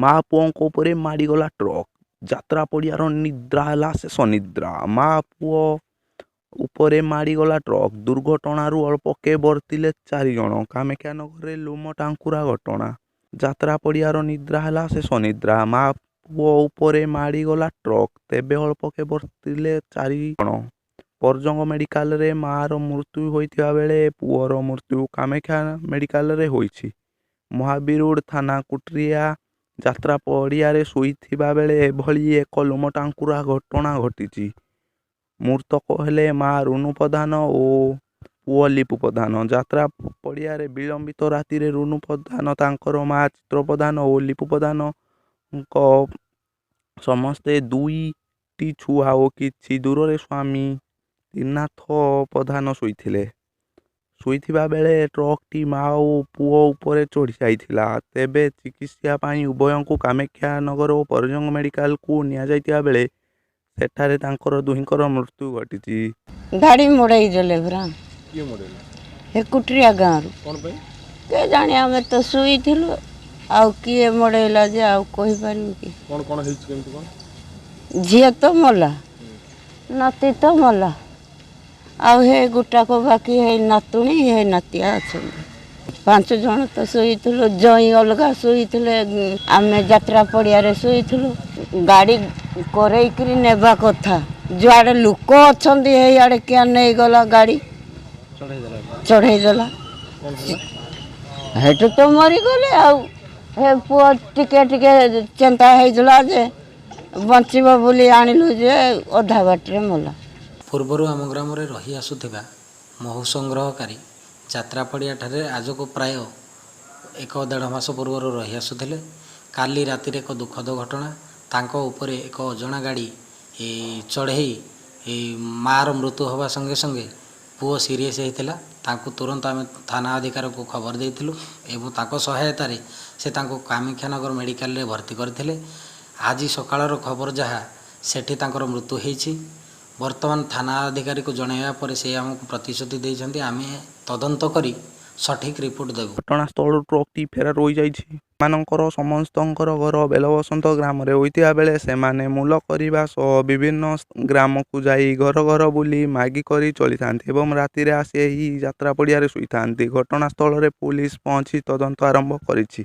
ମା ପୁଅଙ୍କ ଉପରେ ମାଡ଼ିଗଲା ଟ୍ରକ୍। ଯାତ୍ରା ପଡ଼ିଆର ନିଦ୍ରା ହେଲା ଶେଷ ନିଦ୍ରା। ମା ପୁଅ ଉପରେ ମାଡ଼ିଗଲା ଟ୍ରକ୍। ଦୁର୍ଘଟଣାରୁ ଅଳ୍ପକେ ବର୍ତ୍ତିଲେ 4 ଜଣ। କାମାକ୍ଷାନଗରରେ ଲୋମ ଟାଙ୍କୁରା ଘଟଣା। ଯାତ୍ରା ପଡ଼ିଆର ନିଦ୍ରା ହେଲା ଶେଷ ନିଦ୍ରା। ମା ପୁଅ ଉପରେ ମାଡ଼ିଗଲା ଟ୍ରକ୍। ତେବେ ଅଳ୍ପକେ ବର୍ତ୍ତିଲେ 4 ଜଣ। ପରଜଙ୍ଗ ମେଡିକାଲରେ ମାଆର ମୃତ୍ୟୁ ହୋଇଥିବା ବେଳେ ପୁଅର ମୃତ୍ୟୁ କାମାକ୍ଷା ମେଡିକାଲରେ ହୋଇଛି। ମହାବୀରଗୋଡ଼ ଥାନା କୁଟ୍ରିଆ ଯାତ୍ରା ପଡ଼ିଆରେ ଶୋଇଥିବା ବେଳେ ଏଭଳି ଏକ ଲୋମଟାଙ୍କୁରା ଘଟଣା ଘଟିଛି। ମୃତକ ହେଲେ ମା ରୁନୁ ପ୍ରଧାନ ଓ ପୁଅ ଲିପୁ ପ୍ରଧାନ। ଯାତ୍ରା ପଡ଼ିଆରେ ବିଳମ୍ବିତ ରାତିରେ ରୁନୁ ପ୍ରଧାନ, ତାଙ୍କର ମା ଚିତ୍ର ପ୍ରଧାନ ଓ ଲିପୁ ପ୍ରଧାନଙ୍କ ସମସ୍ତେ 2ଟି ଛୁଆ ଓ କିଛି ଦୂରରେ ସ୍ୱାମୀ ତ୍ରିନାଥ ପ୍ରଧାନ ଶୋଇଥିବା ବେଳେ ଟ୍ରକ୍ଟି ମା ଓ ପୁଅ ଉପରେ ଚଢ଼ି ଯାଇଥିଲା। ତେବେ ଚିକିତ୍ସା ପାଇଁ ଉଭୟଙ୍କୁ କାମାକ୍ଷାନଗର ଓ ପରଜଙ୍ଗ ମେଡିକାଲକୁ ନିଆଯାଇଥିବା ବେଳେ ସେଠାରେ ତାଙ୍କର ଦୁହିଁଙ୍କର ମୃତ୍ୟୁ ଘଟିଛି। ଗାଡ଼ି ମୋଡ଼ାଇ ଦେଲେ ପରା। କିଏ ମଡ଼େଇଲା? ଏ କୁଟ୍ରିଆ ଗାଁରୁ। କ'ଣ ପାଇଁ? କେଜାଣି ଆମେ ତ ଶୋଇଥିଲୁ, ଆଉ କିଏ ମୋଡ଼େଇଲା ଯେ ଆଉ କହିପାରିବୁ କି? କ'ଣ ହେଇଛି କେମିତି କ'ଣ? ଝିଅ ତ ମଲା, ନାତି ତ ମଲା, ଆଉ ହେ ଗୋଟାକ ବାକି ହେ ନାତୁଣୀ ହେ ନାତିଆ ଅଛନ୍ତି। 5 ଜଣ ତ ଶୋଇଥିଲୁ। ଜଇଁ ଅଲଗା ଶୋଇଥିଲେ, ଆମେ ଯାତ୍ରା ପଡ଼ିଆରେ ଶୋଇଥିଲୁ। ଗାଡ଼ି କରେଇକିରି ନେବା କଥା, ଯୁଆଡ଼େ ଲୋକ ଅଛନ୍ତି ହେଇଆଡ଼େ କିଏ ନେଇଗଲା ଗାଡ଼ି ଚଢ଼େଇଦେଲା। ହେଠୁ ତ ମରିଗଲେ। ଆଉ ହେ ପୁଅ ଟିକେ ଚିନ୍ତା ହେଇଥିଲା ଯେ ବଞ୍ଚିବ ବୋଲି ଆଣିଲୁ ଯେ ଅଧା ବାଟରେ ମଲା। ପୂର୍ବରୁ ଆମ ଗ୍ରାମରେ ରହି ଆସୁଥିବା ମହୁ ସଂଗ୍ରହକାରୀ ଯାତ୍ରା ପଡ଼ିଆଠାରେ ଆଜକୁ ପ୍ରାୟ 1-1.5 ମାସ ପୂର୍ବରୁ ରହି ଆସୁଥିଲେ। କାଲି ରାତିରେ ଏକ ଦୁଃଖଦ ଘଟଣା। ତାଙ୍କ ଉପରେ ଏକ ଅଜଣା ଗାଡ଼ି ଚଢ଼େଇ ମାଆର ମୃତ୍ୟୁ ହେବା ସଙ୍ଗେ ସଙ୍ଗେ ପୁଅ ସିରିୟସ୍ ହେଇଥିଲା। ତାଙ୍କୁ ତୁରନ୍ତ ଆମେ ଥାନା ଅଧିକାରୀକୁ ଖବର ଦେଇଥିଲୁ ଏବଂ ତାଙ୍କ ସହାୟତାରେ ସେ ତାଙ୍କୁ କାମାକ୍ଷାନଗର ମେଡ଼ିକାଲରେ ଭର୍ତ୍ତି କରିଥିଲେ। ଆଜି ସକାଳର ଖବର ଯାହା, ସେଠି ତାଙ୍କର ମୃତ୍ୟୁ ହେଇଛି। ବର୍ତ୍ତମାନ ଥାନା ଅଧିକାରୀକୁ ଜଣାଇବା ପରେ ସେ ଆମକୁ ପ୍ରତିଶ୍ରୁତି ଦେଇଛନ୍ତି ଆମେ ତଦନ୍ତ କରି ସଠିକ୍ ରିପୋର୍ଟ ଦେବୁ। ଘଟଣାସ୍ଥଳରୁ ଟ୍ରକ୍ଟି ଫେରାର ହୋଇଯାଇଛି। ସେମାନଙ୍କର ସମସ୍ତଙ୍କର ଘର ବେଲବସନ୍ତ ଗ୍ରାମରେ ହୋଇଥିବା ବେଳେ ସେମାନେ ମୂଲ କରିବା ସହ ବିଭିନ୍ନ ଗ୍ରାମକୁ ଯାଇ ଘର ବୁଲି ମାଗି କରି ଚଳିଥାନ୍ତି ଏବଂ ରାତିରେ ଆସି ଏହି ଯାତ୍ରା ପଡ଼ିଆରେ ଶୋଇଥାନ୍ତି। ଘଟଣାସ୍ଥଳରେ ପୁଲିସ ପହଞ୍ଚି ତଦନ୍ତ ଆରମ୍ଭ କରିଛି।